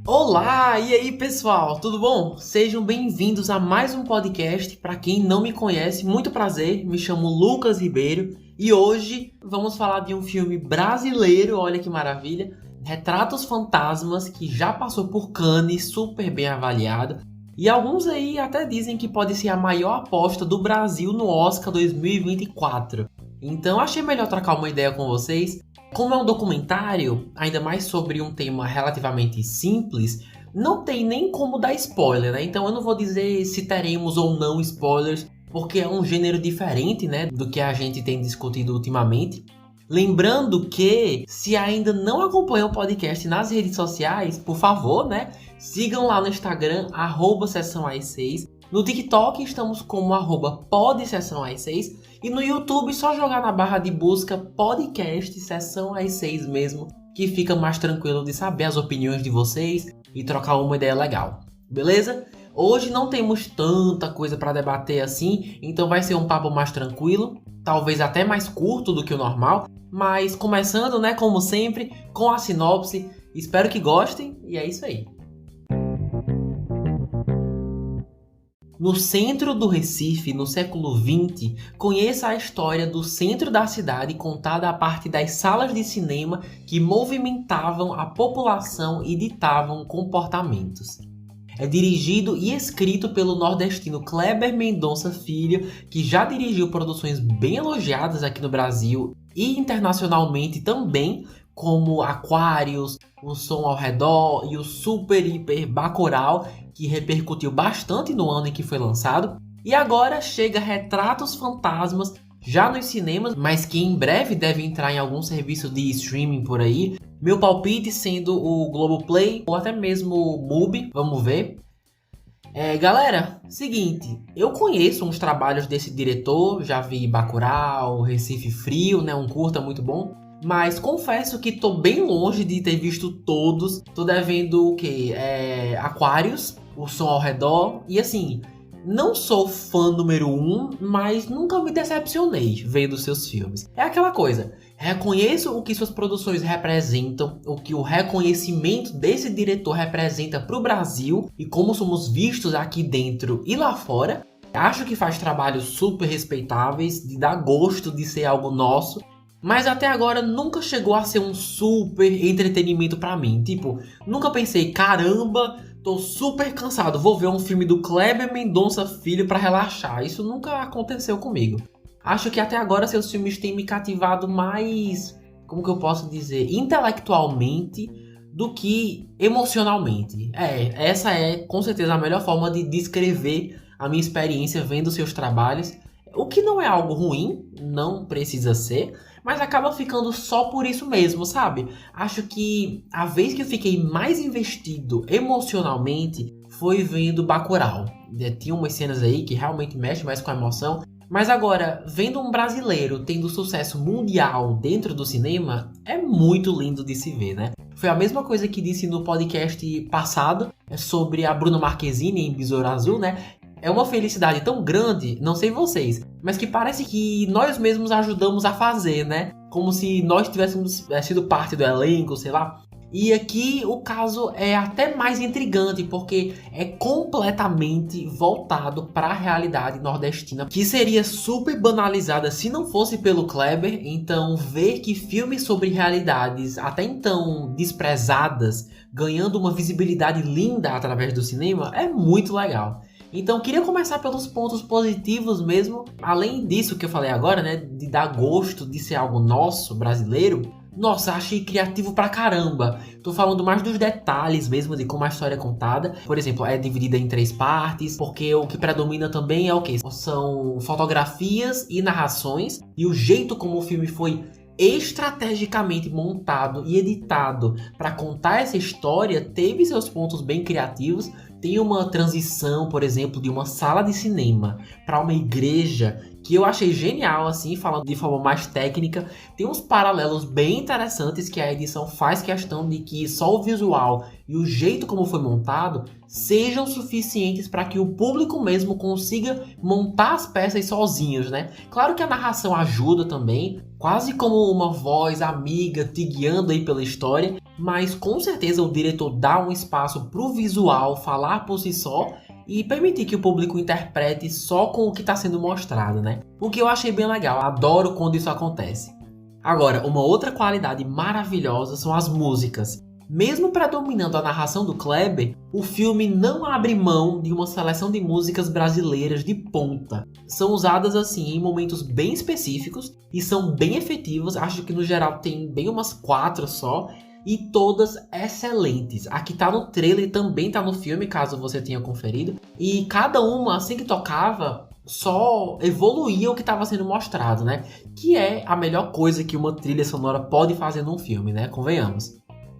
Olá, e aí pessoal, tudo bom? Sejam bem-vindos a mais um podcast. Para quem não me conhece, muito prazer, me chamo Lucas Ribeiro e hoje vamos falar de um filme brasileiro, olha que maravilha, Retratos Fantasmas, que já passou por Cannes, super bem avaliado, e alguns aí até dizem que pode ser a maior aposta do Brasil no Oscar 2024. Então achei melhor trocar uma ideia com vocês. Como é um documentário, ainda mais sobre um tema relativamente simples, não tem nem como dar spoiler, né? Então eu não vou dizer se teremos ou não spoilers, porque é um gênero diferente, né, do que a gente tem discutido ultimamente. Lembrando que, se ainda não acompanham o podcast nas redes sociais, por favor, né, sigam lá no Instagram, @sessãoas6. No TikTok estamos como @podsessãoas6. E no YouTube, só jogar na barra de busca podcast Sessão às 6 mesmo, que fica mais tranquilo de saber as opiniões de vocês e trocar uma ideia legal, beleza? Hoje não temos tanta coisa para debater assim, então vai ser um papo mais tranquilo, talvez até mais curto do que o normal, mas começando, né, como sempre, com a sinopse. Espero que gostem e é isso aí. No centro do Recife, no século XX, conheça a história do centro da cidade contada a partir das salas de cinema que movimentavam a população e ditavam comportamentos. É dirigido e escrito pelo nordestino Kleber Mendonça Filho, que já dirigiu produções bem elogiadas aqui no Brasil e internacionalmente também, como Aquários, O Som ao Redor e o Super Hiper Bacurau, que repercutiu bastante no ano em que foi lançado. E agora chega Retratos Fantasmas, já nos cinemas, mas que em breve deve entrar em algum serviço de streaming por aí. Meu palpite sendo o Globoplay ou até mesmo o Mubi, vamos ver. Galera, seguinte, eu conheço uns trabalhos desse diretor, já vi Bacurau, Recife Frio, né, um curta muito bom. Mas confesso que tô bem longe de ter visto todos. Tô devendo o quê? Aquários, O Som ao Redor. E assim, não sou fã número 1, mas nunca me decepcionei vendo seus filmes. É aquela coisa, reconheço o que suas produções representam, o que o reconhecimento desse diretor representa pro Brasil e como somos vistos aqui dentro e lá fora. Acho que faz trabalhos super respeitáveis, de dar gosto de ser algo nosso. Mas até agora nunca chegou a ser um super entretenimento pra mim. Tipo, nunca pensei, caramba, tô super cansado, vou ver um filme do Kleber Mendonça Filho pra relaxar. Isso nunca aconteceu comigo. Acho que até agora seus filmes têm me cativado mais, como que eu posso dizer, intelectualmente do que emocionalmente. Essa é com certeza a melhor forma de descrever a minha experiência vendo seus trabalhos. O que não é algo ruim, não precisa ser, mas acaba ficando só por isso mesmo, sabe? Acho que a vez que eu fiquei mais investido emocionalmente foi vendo Bacurau. Tinha umas cenas aí que realmente mexem mais com a emoção. Mas agora, vendo um brasileiro tendo sucesso mundial dentro do cinema, é muito lindo de se ver, né? Foi a mesma coisa que disse no podcast passado sobre a Bruna Marquezine em Besouro Azul, né? É uma felicidade tão grande, não sei vocês, mas que parece que nós mesmos ajudamos a fazer, né? Como se nós tivéssemos sido parte do elenco, sei lá. E aqui o caso é até mais intrigante, porque é completamente voltado para a realidade nordestina, que seria super banalizada se não fosse pelo Kleber. Então ver que filmes sobre realidades até então desprezadas ganhando uma visibilidade linda através do cinema é muito legal. Então queria começar pelos pontos positivos mesmo. Além disso que eu falei agora, né, de dar gosto de ser algo nosso, brasileiro. Nossa, achei criativo pra caramba. Tô falando mais dos detalhes mesmo de como a história é contada. Por exemplo, é dividida em 3 partes, porque o que predomina também é o quê? São fotografias e narrações. E o jeito como o filme foi estrategicamente montado e editado para contar essa história teve seus pontos bem criativos. tem uma transição, por exemplo, de uma sala de cinema para uma igreja que eu achei genial, assim, falando de forma mais técnica. Tem uns paralelos bem interessantes que a edição faz questão de que só o visual e o jeito como foi montado sejam suficientes para que o público mesmo consiga montar as peças sozinhos, né? Claro que a narração ajuda também, quase como uma voz amiga te guiando aí pela história, mas com certeza o diretor dá um espaço pro visual falar por si só e permitir que o público interprete só com o que está sendo mostrado, né? O que eu achei bem legal, adoro quando isso acontece. Agora, uma outra qualidade maravilhosa são as músicas. Mesmo predominando a narração do Kleber, o filme não abre mão de uma seleção de músicas brasileiras de ponta. São usadas assim em momentos bem específicos e são bem efetivas, acho que no geral tem bem umas 4 só, e todas excelentes. A que tá no trailer também tá no filme, caso você tenha conferido, e cada uma, assim que tocava, só evoluía o que estava sendo mostrado, né? Que é a melhor coisa que uma trilha sonora pode fazer num filme, né? Convenhamos.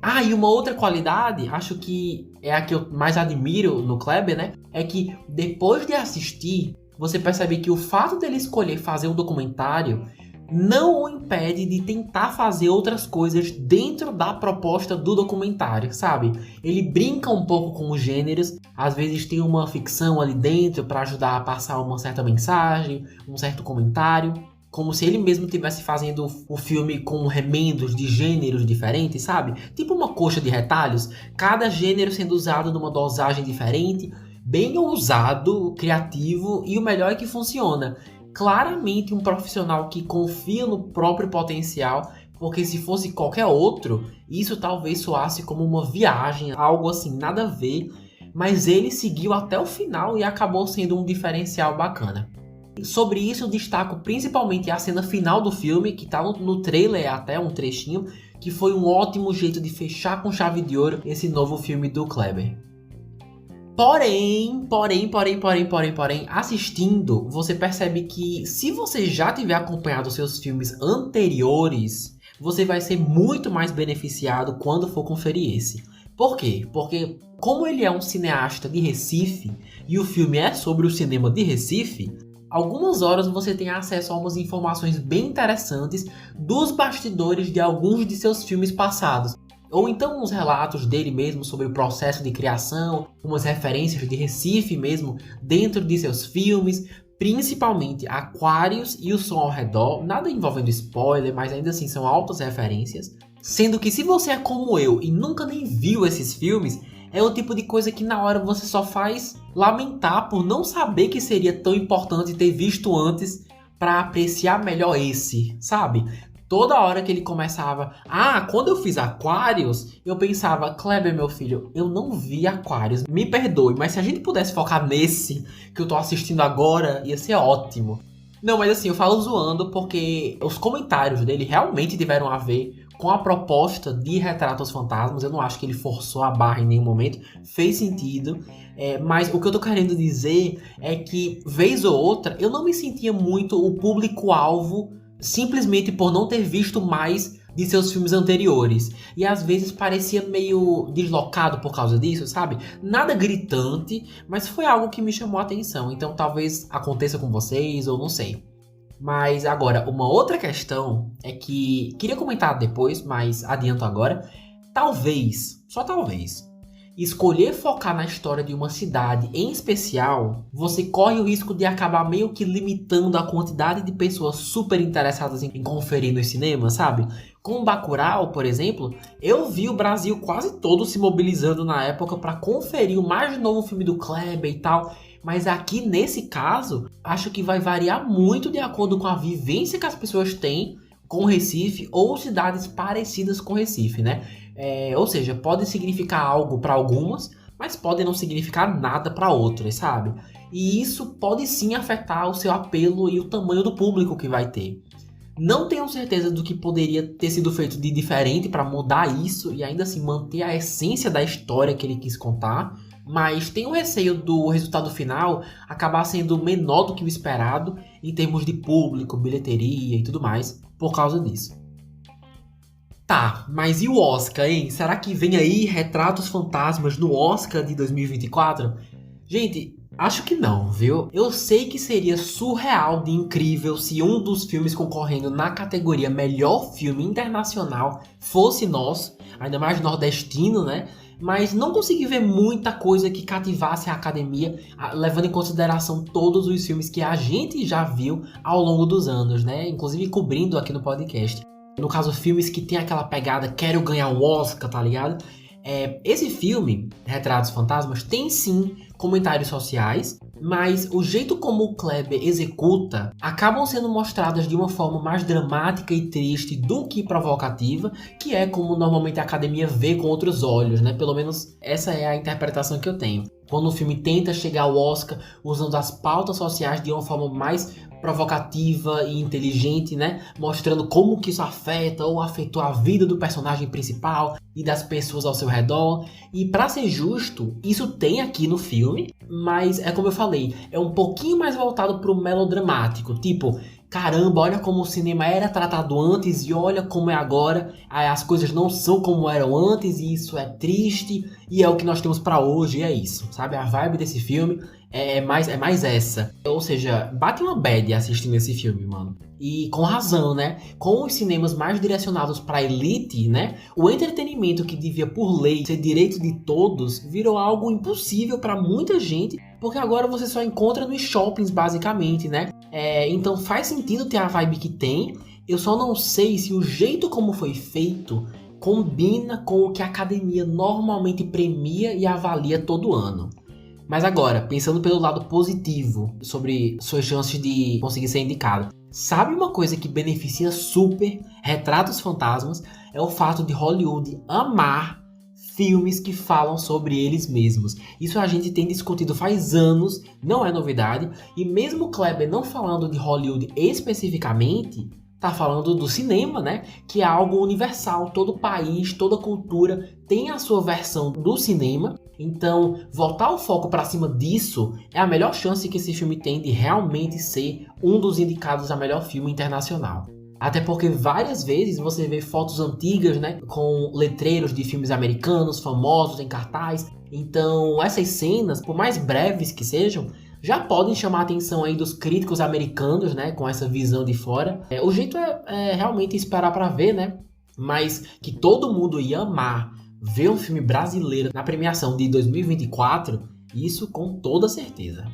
Ah, e uma outra qualidade, acho que é a que eu mais admiro no Kleber, né? É que depois de assistir, você percebe que o fato dele escolher fazer um documentário não o impede de tentar fazer outras coisas dentro da proposta do documentário, sabe? Ele brinca um pouco com os gêneros, às vezes tem uma ficção ali dentro para ajudar a passar uma certa mensagem, um certo comentário, como se ele mesmo estivesse fazendo o filme com remendos de gêneros diferentes, sabe? Tipo uma coxa de retalhos, cada gênero sendo usado numa dosagem diferente, bem ousado, criativo, e o melhor é que funciona. Claramente um profissional que confia no próprio potencial, porque se fosse qualquer outro, isso talvez soasse como uma viagem, algo assim, nada a ver, mas ele seguiu até o final e acabou sendo um diferencial bacana. Sobre isso eu destaco principalmente a cena final do filme, que tá no trailer até um trechinho, que foi um ótimo jeito de fechar com chave de ouro esse novo filme do Kleber. Porém, assistindo, você percebe que se você já tiver acompanhado seus filmes anteriores, você vai ser muito mais beneficiado quando for conferir esse. Por quê? Porque como ele é um cineasta de Recife, e o filme é sobre o cinema de Recife, algumas horas você tem acesso a umas informações bem interessantes dos bastidores de alguns de seus filmes passados. Ou então uns relatos dele mesmo sobre o processo de criação, umas referências de Recife mesmo dentro de seus filmes, principalmente Aquários e O Som ao Redor, nada envolvendo spoiler, mas ainda assim são altas referências. Sendo que se você é como eu e nunca nem viu esses filmes, é o tipo de coisa que na hora você só faz lamentar por não saber que seria tão importante ter visto antes para apreciar melhor esse, sabe? Toda hora que ele começava, quando eu fiz Aquários, eu pensava, Kleber, meu filho, eu não vi Aquários, me perdoe, mas se a gente pudesse focar nesse que eu tô assistindo agora, ia ser ótimo. Não, mas assim, eu falo zoando porque os comentários dele realmente tiveram a ver com a proposta de Retrato aos Fantasmas. Eu não acho que ele forçou a barra em nenhum momento, fez sentido. Mas o que eu tô querendo dizer é que, vez ou outra, eu não me sentia muito o público-alvo simplesmente por não ter visto mais de seus filmes anteriores. E às vezes parecia meio deslocado por causa disso, sabe? Nada gritante, mas foi algo que me chamou a atenção. Então talvez aconteça com vocês, ou não sei. Mas agora, uma outra questão é que queria comentar depois, mas adianto agora. Talvez, só talvez, escolher focar na história de uma cidade em especial, você corre o risco de acabar meio que limitando a quantidade de pessoas super interessadas em conferir nos cinemas, sabe? Com Bacurau, por exemplo, eu vi o Brasil quase todo se mobilizando na época para conferir o mais novo filme do Kleber e tal. Mas aqui, nesse caso, acho que vai variar muito de acordo com a vivência que as pessoas têm com Recife ou cidades parecidas com Recife, né? Ou seja, pode significar algo para algumas, mas pode não significar nada para outras, sabe? E isso pode sim afetar o seu apelo e o tamanho do público que vai ter. Não tenho certeza do que poderia ter sido feito de diferente para mudar isso e ainda assim manter a essência da história que ele quis contar, mas tenho receio do resultado final acabar sendo menor do que o esperado em termos de público, bilheteria e tudo mais, por causa disso. Tá, mas e o Oscar, hein? Será que vem aí Retratos Fantasmas no Oscar de 2024? Gente, acho que não, viu? Eu sei que seria surreal de incrível se um dos filmes concorrendo na categoria Melhor Filme Internacional fosse nosso, ainda mais nordestino, né? Mas não consegui ver muita coisa que cativasse a academia, levando em consideração todos os filmes que a gente já viu ao longo dos anos, né? Inclusive cobrindo aqui no podcast. No caso, filmes que tem aquela pegada, quero ganhar um Oscar, tá ligado? Esse filme, Retratos Fantasmas, tem sim comentários sociais, mas o jeito como o Kleber executa acabam sendo mostradas de uma forma mais dramática e triste do que provocativa, que é como normalmente a academia vê com outros olhos, né? Pelo menos essa é a interpretação que eu tenho. Quando o filme tenta chegar ao Oscar usando as pautas sociais de uma forma mais provocativa e inteligente, né? Mostrando como que isso afeta ou afetou a vida do personagem principal e das pessoas ao seu redor. E pra ser justo, isso tem aqui no filme, mas é como eu falei, é um pouquinho mais voltado pro melodramático, tipo, caramba, olha como o cinema era tratado antes e olha como é agora. As coisas não são como eram antes e isso é triste e é o que nós temos pra hoje e é isso, sabe? A vibe desse filme é mais essa. Ou seja, bate uma bad assistindo esse filme, mano. E com razão, né? Com os cinemas mais direcionados pra elite, né? O entretenimento que devia por lei ser direito de todos virou algo impossível pra muita gente, porque agora você só encontra nos shoppings, basicamente, né? Então faz sentido ter a vibe que tem. Eu só não sei se o jeito como foi feito combina com o que a academia normalmente premia e avalia todo ano. Mas agora, pensando pelo lado positivo sobre suas chances de conseguir ser indicado, sabe uma coisa que beneficia super Retratos Fantasmas? É o fato de Hollywood amar filmes que falam sobre eles mesmos. Isso a gente tem discutido faz anos, não é novidade, e mesmo o Kleber não falando de Hollywood especificamente, tá falando do cinema, né? Que é algo universal, todo país, toda cultura tem a sua versão do cinema. Então, voltar o foco para cima disso é a melhor chance que esse filme tem de realmente ser um dos indicados a melhor filme internacional. Até porque várias vezes você vê fotos antigas, né, com letreiros de filmes americanos famosos em cartaz. Então, essas cenas, por mais breves que sejam, já podem chamar a atenção aí dos críticos americanos, né, com essa visão de fora. O jeito é realmente esperar para ver, né? Mas que todo mundo ia amar ver um filme brasileiro na premiação de 2024, isso com toda certeza.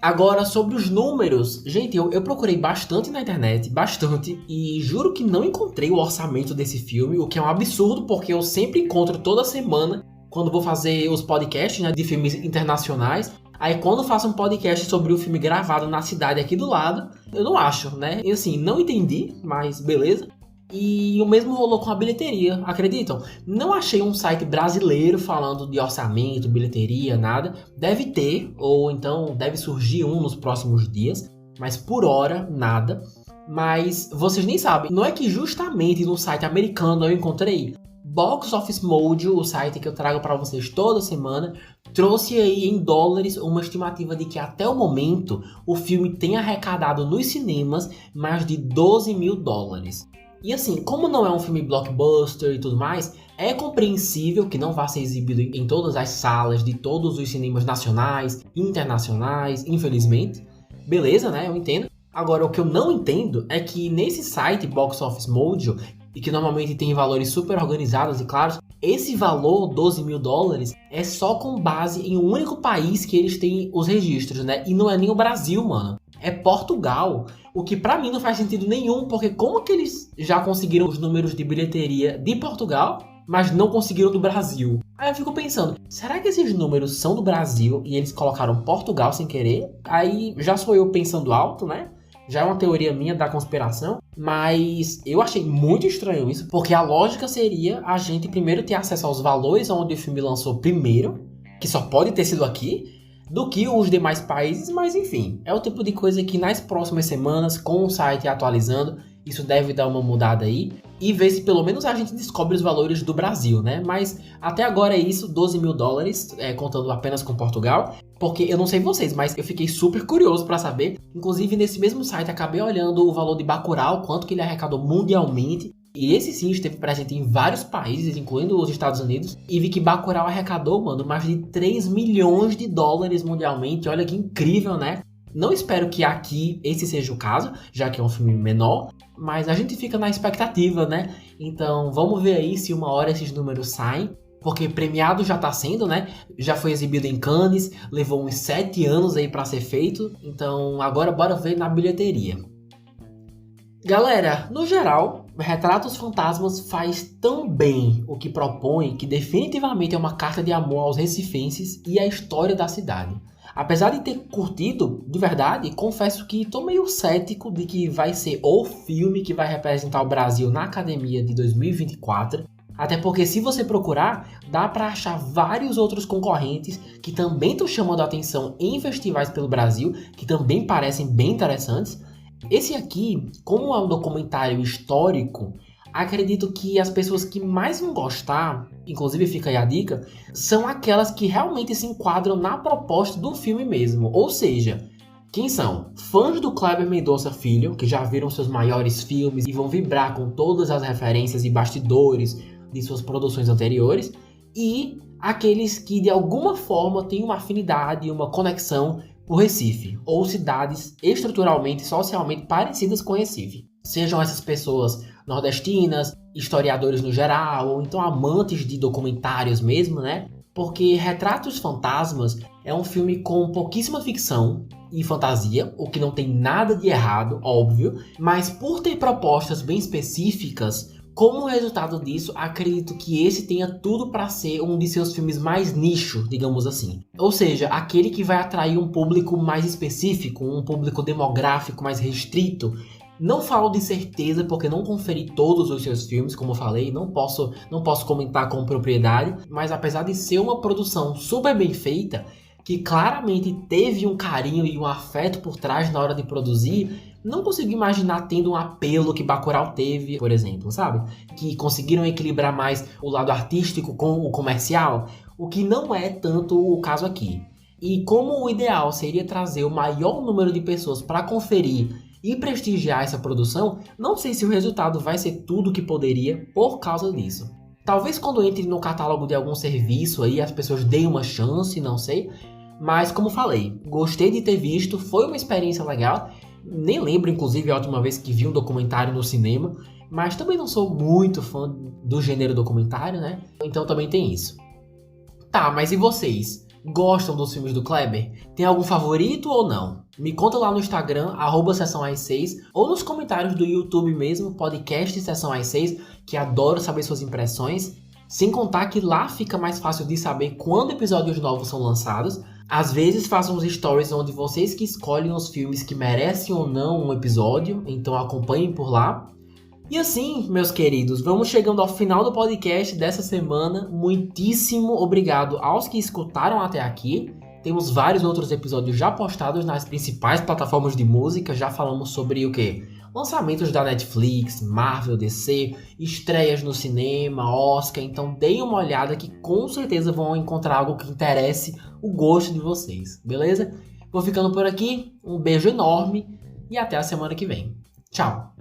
Agora, sobre os números, gente, eu procurei bastante na internet, bastante, e juro que não encontrei o orçamento desse filme, o que é um absurdo, porque eu sempre encontro toda semana, quando vou fazer os podcasts, né, de filmes internacionais. Aí quando faço um podcast sobre o filme gravado na cidade aqui do lado, eu não acho, né? E assim, não entendi, mas beleza. E o mesmo rolou com a bilheteria, acreditam? Não achei um site brasileiro falando de orçamento, bilheteria, nada. Deve ter, ou então deve surgir um nos próximos dias, mas por hora, nada. Mas vocês nem sabem, não é que justamente no site americano eu encontrei. Box Office Mojo, o site que eu trago para vocês toda semana, trouxe aí em dólares uma estimativa de que até o momento o filme tem arrecadado nos cinemas mais de 12 mil dólares. E assim, como não é um filme blockbuster e tudo mais, é compreensível que não vá ser exibido em todas as salas de todos os cinemas nacionais, internacionais, infelizmente. Beleza, né? Eu entendo. Agora, o que eu não entendo é que nesse site Box Office Mojo, e que normalmente tem valores super organizados e claros, esse valor, 12 mil dólares, é só com base em um único país que eles têm os registros, né? E não é nem o Brasil, mano. É Portugal. O que pra mim não faz sentido nenhum, porque como que eles já conseguiram os números de bilheteria de Portugal, mas não conseguiram do Brasil? Aí eu fico pensando, será que esses números são do Brasil e eles colocaram Portugal sem querer? Aí já sou eu pensando alto, né? Já é uma teoria minha da conspiração, mas eu achei muito estranho isso, porque a lógica seria a gente primeiro ter acesso aos valores onde o filme lançou primeiro, que só pode ter sido aqui, do que os demais países, mas enfim, é o tipo de coisa que nas próximas semanas, com o site atualizando, isso deve dar uma mudada aí, e ver se pelo menos a gente descobre os valores do Brasil, né? Mas até agora é isso, 12 mil dólares, contando apenas com Portugal, porque eu não sei vocês, mas eu fiquei super curioso pra saber. Inclusive nesse mesmo site acabei olhando o valor de Bacurau, quanto que ele arrecadou mundialmente, E esse sim esteve presente em vários países, incluindo os Estados Unidos. E vi que Bacurau arrecadou, mano, mais de 3 milhões de dólares mundialmente. Olha que incrível, né? Não espero que aqui esse seja o caso, já que é um filme menor. Mas a gente fica na expectativa, né? Então vamos ver aí se uma hora esses números saem. Porque premiado já tá sendo, né? Já foi exibido em Cannes, levou uns 7 anos aí pra ser feito. Então agora bora ver na bilheteria. Galera, no geral, Retratos Fantasmas faz tão bem o que propõe que definitivamente é uma carta de amor aos recifenses e à história da cidade. Apesar de ter curtido, de verdade, confesso que tô meio cético de que vai ser o filme que vai representar o Brasil na Academia de 2024. Até porque se você procurar, dá pra achar vários outros concorrentes que também estão chamando a atenção em festivais pelo Brasil, que também parecem bem interessantes. Esse aqui, como é um documentário histórico, acredito que as pessoas que mais vão gostar, inclusive fica aí a dica, são aquelas que realmente se enquadram na proposta do filme mesmo. Ou seja, quem são? Fãs do Kleber Mendonça Filho, que já viram seus maiores filmes e vão vibrar com todas as referências e bastidores de suas produções anteriores, e aqueles que de alguma forma têm uma afinidade e uma conexão por Recife, ou cidades estruturalmente e socialmente parecidas com Recife. Sejam essas pessoas nordestinas, historiadores no geral, ou então amantes de documentários mesmo, né? Porque Retratos Fantasmas é um filme com pouquíssima ficção e fantasia, o que não tem nada de errado, óbvio, mas por ter propostas bem específicas, como resultado disso, acredito que esse tenha tudo para ser um de seus filmes mais nicho, digamos assim. Ou seja, aquele que vai atrair um público mais específico, um público demográfico mais restrito. Não falo de certeza porque não conferi todos os seus filmes, como eu falei, não posso comentar com propriedade, mas apesar de ser uma produção super bem feita, que claramente teve um carinho e um afeto por trás na hora de produzir, não consigo imaginar tendo um apelo que Bacurau teve, por exemplo, sabe? Que conseguiram equilibrar mais o lado artístico com o comercial, o que não é tanto o caso aqui. E como o ideal seria trazer o maior número de pessoas para conferir e prestigiar essa produção, não sei se o resultado vai ser tudo o que poderia por causa disso. Talvez quando entre no catálogo de algum serviço aí as pessoas deem uma chance, não sei. Mas como falei, gostei de ter visto, foi uma experiência legal. Nem lembro, inclusive, a última vez que vi um documentário no cinema. Mas também não sou muito fã do gênero documentário, né? Então também tem isso. Tá, mas e vocês? Gostam dos filmes do Kleber? Tem algum favorito ou não? Me conta lá no Instagram, @sessãoas6, ou nos comentários do YouTube mesmo, podcast Sessão às 6, que adoro saber suas impressões. Sem contar que lá fica mais fácil de saber quando episódios novos são lançados. Às vezes faço uns stories onde vocês que escolhem os filmes que merecem ou não um episódio, então acompanhem por lá. E assim, meus queridos, vamos chegando ao final do podcast dessa semana. Muitíssimo obrigado aos que escutaram até aqui. Temos vários outros episódios já postados nas principais plataformas de música. Já falamos sobre o quê? Lançamentos da Netflix, Marvel, DC, estreias no cinema, Oscar. Então deem uma olhada que com certeza vão encontrar algo que interesse o gosto de vocês, beleza? Vou ficando por aqui, um beijo enorme e até a semana que vem. Tchau!